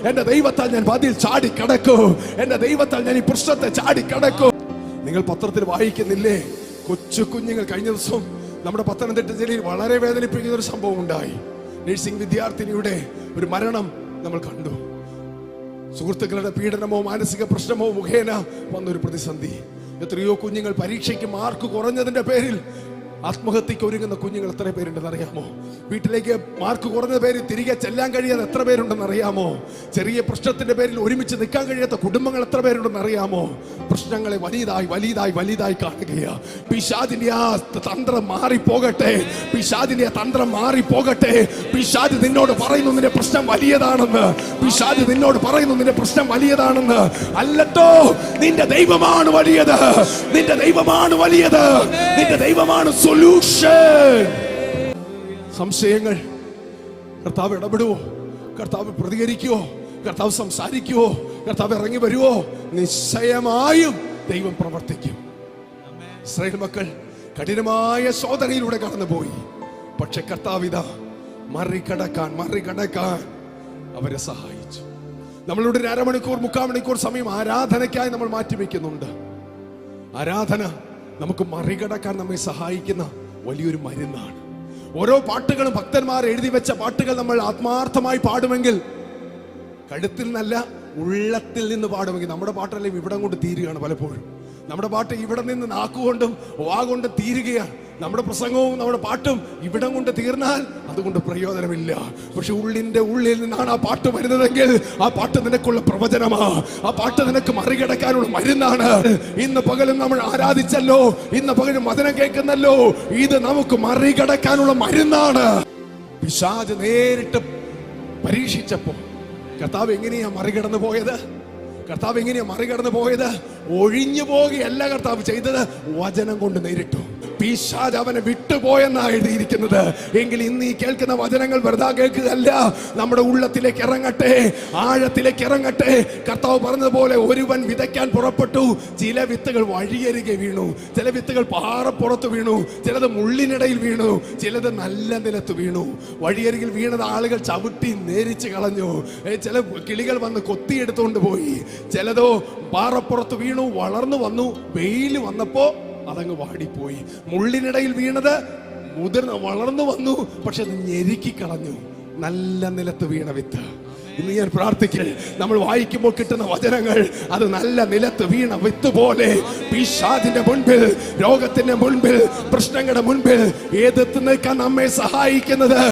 എന്റെ ദൈവത്താൽ ഞാൻ വാതിൽ ചാടിക്കടക്കൂ, എന്റെ ദൈവത്താൽ ഞാൻ ഈ പ്രശ്നത്തെ ചാടിക്കടക്കൂ. നിങ്ങൾ പത്രത്തിൽ വായിക്കുന്നില്ലേ, കൊച്ചു കുഞ്ഞുങ്ങൾ. കഴിഞ്ഞ ദിവസം നമ്മുടെ പത്തനംതിട്ട ജില്ലയിൽ വളരെ വേദനിപ്പിക്കുന്ന ഒരു സംഭവം ഉണ്ടായി. നഴ്സിംഗ് വിദ്യാർത്ഥിനിയുടെ ഒരു മരണം നമ്മൾ കണ്ടു. സുഹൃത്തുക്കളുടെ പീഡനമോ മാനസിക പ്രശ്നമോ മുഖേന വന്നൊരു പ്രതിസന്ധി. എത്രയോ കുഞ്ഞുങ്ങൾ പരീക്ഷയ്ക്ക് മാർക്ക് കുറഞ്ഞതിന്റെ പേരിൽ ആത്മഹത്യക്ക് ഒരുങ്ങുന്ന കുഞ്ഞുങ്ങൾ എത്ര പേരുണ്ടെന്ന് അറിയാമോ? വീട്ടിലേക്ക് മാർക്ക് കുറഞ്ഞ പേരിൽ തിരികെ ചെല്ലാൻ കഴിയാതെ എത്ര പേരുണ്ടെന്ന് അറിയാമോ? ചെറിയ പ്രശ്നത്തിന്റെ പേരിൽ ഒരുമിച്ച് നിൽക്കാൻ കഴിയാത്ത കുടുംബങ്ങൾ എത്ര പേരുണ്ടെന്ന് അറിയാമോ? പ്രശ്നങ്ങളെ വലുതായി വലുതായി വലുതായി കാണുകയാ. പിശാചിന്റെ ആ തന്ത്രം മാറിപ്പോകട്ടെ, പിശാചിന്റെ തന്ത്രം മാറിപ്പോകട്ടെ. പിശാച് നിന്നോട് പറയുന്നു നിന്റെ പ്രശ്നം വലിയതാണെന്ന്. പിശാച് നിന്നോട് പറയുന്നു നിന്റെ പ്രശ്നം വലിയതാണെന്ന്. അല്ലട്ടോ, നിന്റെ ദൈവമാണ് വലിയത്, നിന്റെ ദൈവമാണ് വലിയത്, നിന്റെ ദൈവമാണ് സൊല്യൂഷൻ. സംശയങ്ങൾ, കർത്താവ് ഇടപെടുവോ? കർത്താവ് പ്രതികരിക്കുവോ? കർത്താവ് സംസാരിക്കുവോ? കർത്താവ് ഇറങ്ങി വരുവോ? നിശ്ചയമായും ദൈവം പ്രവർത്തിക്കും. ഇസ്രായേൽ മക്കൾ കഠിനമായ ശോധനയിലൂടെ കടന്നുപോയി. പക്ഷെ കർത്താവ് ഇതാ മറികടക്കാൻ അവരെ സഹായിച്ചു. നമ്മളുടെ 1/2 മണിക്കൂർ 3/4 മണിക്കൂർ സമയം ആരാധനയ്ക്കായി നമ്മൾ മാറ്റിവെക്കുന്നുണ്ട്. ആരാധന നമുക്ക് മറികടക്കാൻ നമ്മെ സഹായിക്കുന്ന വലിയൊരു മരുന്നാണ്. ഓരോ പാട്ടുകളും ഭക്തന്മാർ എഴുതി വെച്ച പാട്ടുകൾ നമ്മൾ ആത്മാർത്ഥമായി പാടുമെങ്കിൽ, കഴുത്തിൽ നിന്നല്ല ഉള്ളത്തിൽ നിന്ന് പാടുമെങ്കിൽ, നമ്മുടെ പാട്ടെല്ലാം ഇവിടം കൊണ്ട് തീരുകയാണ്. പലപ്പോഴും നമ്മുടെ പാട്ട് ഇവിടെ നിന്ന് നാക്കുകൊണ്ടും വാ കൊണ്ടും തീരുകയാണ്. നമ്മുടെ പ്രസംഗവും നമ്മുടെ പാട്ടും ഇവിടം കൊണ്ട് തീർന്നാൽ അതുകൊണ്ട് പ്രയോജനമില്ല. പക്ഷെ ഉള്ളിന്റെ ഉള്ളിൽ നിന്നാണ് ആ പാട്ട് വരുന്നതെങ്കിൽ ആ പാട്ട് നിനക്കുള്ള പ്രവചനമാ, ആ പാട്ട് നിനക്ക് മറികടക്കാനുള്ള മരുന്നാണ്. ഇന്ന് പകലും നമ്മൾ ആരാധിച്ചല്ലോ, ഇന്ന് പകലും വചനം കേൾക്കുന്നല്ലോ, ഇത് നമുക്ക് മറികടക്കാനുള്ള മരുന്നാണ്. പിശാച് നേരിട്ട് പരീക്ഷിച്ചപ്പോ കർത്താവ് എങ്ങനെയാ മറികടന്നു പോയത്? കർത്താവ് എങ്ങനെയാ മറികടന്നു പോയത്? ഒഴിഞ്ഞു പോകുകയല്ല കർത്താവ് ചെയ്തത്, വചനം കൊണ്ട് നേരിട്ടു. പിശാച് അവനെ വിട്ടുപോയെന്നാ എഴുതിയിരിക്കുന്നത്. എങ്കിൽ ഇന്ന് ഈ കേൾക്കുന്ന വചനങ്ങൾ വെറുതെ കേൾക്കുകയല്ല, നമ്മുടെ ഉള്ളത്തിലേക്ക് ഇറങ്ങട്ടെ, ആഴത്തിലേക്ക് ഇറങ്ങട്ടെ. കർത്താവ് പറഞ്ഞതുപോലെ ഒരുവൻ വിതയ്ക്കാൻ പുറപ്പെട്ടു. ചില വിത്തുകൾ വഴിയരികെ വീണു, ചില വിത്തുകൾ പാറപ്പുറത്ത് വീണു, ചിലത് മുള്ളിനിടയിൽ വീണു, ചിലത് നല്ല നിലത്ത് വീണു. വഴിയരികിൽ വീണത് ആളുകൾ ചവിട്ടി നേരിച്ച് കളഞ്ഞു. ചില കിളികൾ വന്ന് കൊത്തിയെടുത്തുകൊണ്ട് പോയി. ചിലതോ പാറപ്പുറത്ത് വീണു, വളർന്നു വന്നു, വെയിൽ വന്നപ്പോ അതങ്ങ് വാടിപ്പോയി. മുള്ളിനിടയിൽ വീണത് വളർന്നു വന്നു, പക്ഷെ അത് ഞെരുക്കി കളഞ്ഞു. നല്ല നിലത്ത് വീണ വിത്ത്. ഇന്ന് ഞാൻ പ്രാർത്ഥിക്കേ, നമ്മൾ വായിക്കുമ്പോൾ കിട്ടുന്ന വചനങ്ങൾ അത് നല്ല നിലത്ത് വീണ വിത്ത് പോലെ പിശാചിന്റെ മുൻപിൽ, രോഗത്തിന്റെ മുൻപിൽ, പ്രശ്നങ്ങളുടെ മുൻപിൽ എതിർത്ത് നിൽക്കാൻ നമ്മെ സഹായിക്കുന്നത്